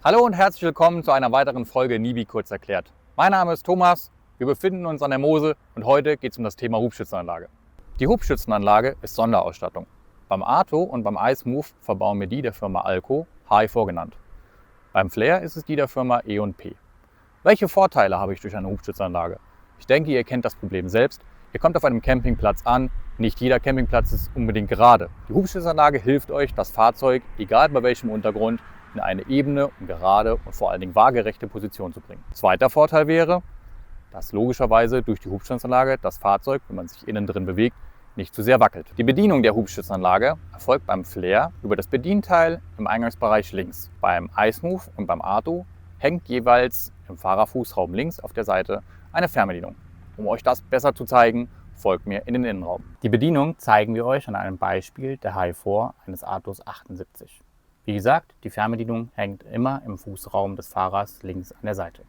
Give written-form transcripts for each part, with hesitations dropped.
Hallo und herzlich willkommen zu einer weiteren Folge NIBI kurz erklärt. Mein Name ist Thomas, wir befinden uns an der Mosel und heute geht es um das Thema Hubschützenanlage. Die Hubschützenanlage ist Sonderausstattung. Beim Arto und beim iSmooth verbauen wir die der Firma Alco, HI4 genannt. Beim Flair ist es die der Firma E&P. Welche Vorteile habe ich durch eine Hubschützenanlage? Ich denke, ihr kennt das Problem selbst. Ihr kommt auf einem Campingplatz an, nicht jeder Campingplatz ist unbedingt gerade. Die Hubschützenanlage hilft euch, das Fahrzeug, egal bei welchem Untergrund, in eine ebene und gerade und vor allen Dingen waagerechte Position zu bringen. Zweiter Vorteil wäre, dass logischerweise durch die Hubschützenanlage das Fahrzeug, wenn man sich innen drin bewegt, nicht zu sehr wackelt. Die Bedienung der Hubschützenanlage erfolgt beim Flair über das Bedienteil im Eingangsbereich links. Beim iSmooth und beim Arto hängt jeweils im Fahrerfußraum links auf der Seite eine Fernbedienung. Um euch das besser zu zeigen, folgt mir in den Innenraum. Die Bedienung zeigen wir euch an einem Beispiel der HI4 eines Artus 78. Wie gesagt, die Fernbedienung hängt immer im Fußraum des Fahrers links an der Seite.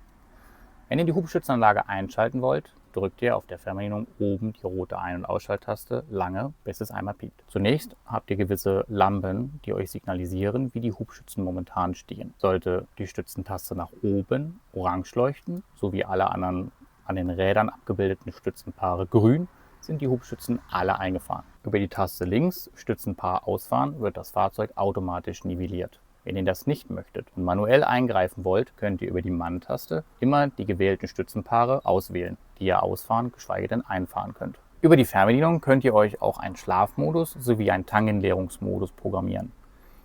Wenn ihr die Hubschützenanlage einschalten wollt, drückt ihr auf der Fernbedienung oben die rote Ein- und Ausschalttaste lange, bis es einmal piept. Zunächst habt ihr gewisse Lampen, die euch signalisieren, wie die Hubschützen momentan stehen. Sollte die Stützentaste nach oben orange leuchten, sowie alle anderen an den Rädern abgebildeten Stützenpaare grün, sind die Hubschützen alle eingefahren. Über die Taste links Stützenpaar ausfahren wird das Fahrzeug automatisch nivelliert. Wenn ihr das nicht möchtet und manuell eingreifen wollt, könnt ihr über die Mann-Taste immer die gewählten Stützenpaare auswählen, die ihr ausfahren, geschweige denn einfahren könnt. Über die Fernbedienung könnt ihr euch auch einen Schlafmodus sowie einen Tangenleerungsmodus programmieren.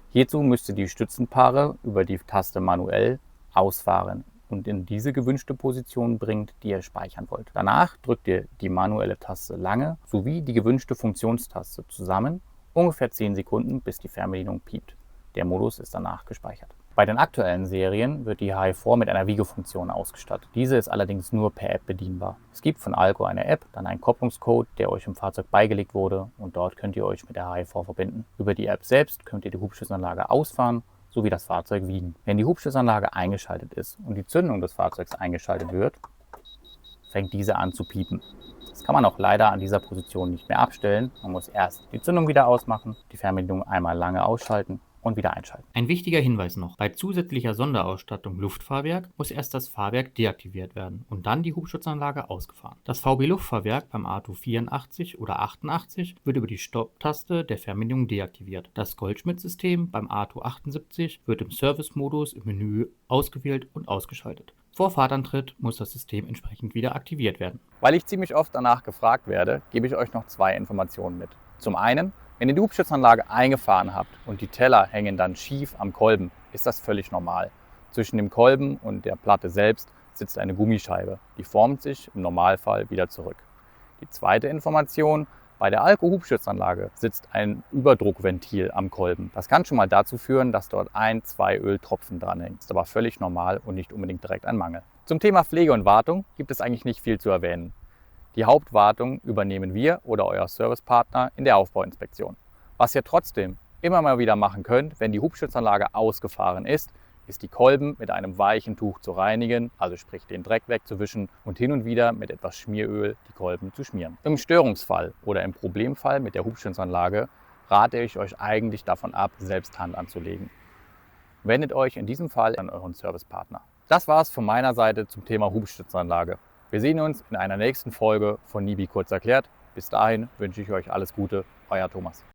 Hierzu müsst ihr die Stützenpaare über die Taste manuell ausfahren und in diese gewünschte Position bringt, die ihr speichern wollt. Danach drückt ihr die manuelle Taste lange sowie die gewünschte Funktionstaste zusammen, ungefähr 10 Sekunden, bis die Fernbedienung piept. Der Modus ist danach gespeichert. Bei den aktuellen Serien wird die HI4 mit einer Wiegefunktion ausgestattet. Diese ist allerdings nur per App bedienbar. Es gibt von Alco eine App, dann einen Kopplungscode, der euch im Fahrzeug beigelegt wurde und dort könnt ihr euch mit der HI4 verbinden. Über die App selbst könnt ihr die Hubschützenanlage ausfahren sowie das Fahrzeug wiegen. Wenn die Hubschützenanlage eingeschaltet ist und die Zündung des Fahrzeugs eingeschaltet wird, fängt diese an zu piepen. Das kann man auch leider an dieser Position nicht mehr abstellen. Man muss erst die Zündung wieder ausmachen, die Fernbedienung einmal lange ausschalten und wieder einschalten. Ein wichtiger Hinweis noch: Bei zusätzlicher Sonderausstattung Luftfahrwerk muss erst das Fahrwerk deaktiviert werden und dann die Hubschützenanlage ausgefahren. Das VB-Luftfahrwerk beim Arto 84 oder 88 wird über die Stopptaste der Fernbedienung deaktiviert. Das Goldschmidt-System beim Arto 78 wird im Service-Modus im Menü ausgewählt und ausgeschaltet. Vor Fahrtantritt muss das System entsprechend wieder aktiviert werden. Weil ich ziemlich oft danach gefragt werde, gebe ich euch noch 2 Informationen mit. Zum einen, wenn ihr die Hubschützenanlage eingefahren habt und die Teller hängen dann schief am Kolben, ist das völlig normal. Zwischen dem Kolben und der Platte selbst sitzt eine Gummischeibe. Die formt sich im Normalfall wieder zurück. Die zweite Information: Bei der Alco-Hubschützenanlage sitzt ein Überdruckventil am Kolben. Das kann schon mal dazu führen, dass dort 1, 2 Öltropfen dranhängen. Ist aber völlig normal und nicht unbedingt direkt ein Mangel. Zum Thema Pflege und Wartung gibt es eigentlich nicht viel zu erwähnen. Die Hauptwartung übernehmen wir oder euer Servicepartner in der Aufbauinspektion. Was ihr trotzdem immer mal wieder machen könnt, wenn die Hubschützenanlage ausgefahren ist die Kolben mit einem weichen Tuch zu reinigen, also sprich den Dreck wegzuwischen und hin und wieder mit etwas Schmieröl die Kolben zu schmieren. Im Störungsfall oder im Problemfall mit der Hubschützenanlage rate ich euch eigentlich davon ab, selbst Hand anzulegen. Wendet euch in diesem Fall an euren Servicepartner. Das war es von meiner Seite zum Thema Hubschützenanlage. Wir sehen uns in einer nächsten Folge von NIBI kurz erklärt. Bis dahin wünsche ich euch alles Gute, euer Thomas.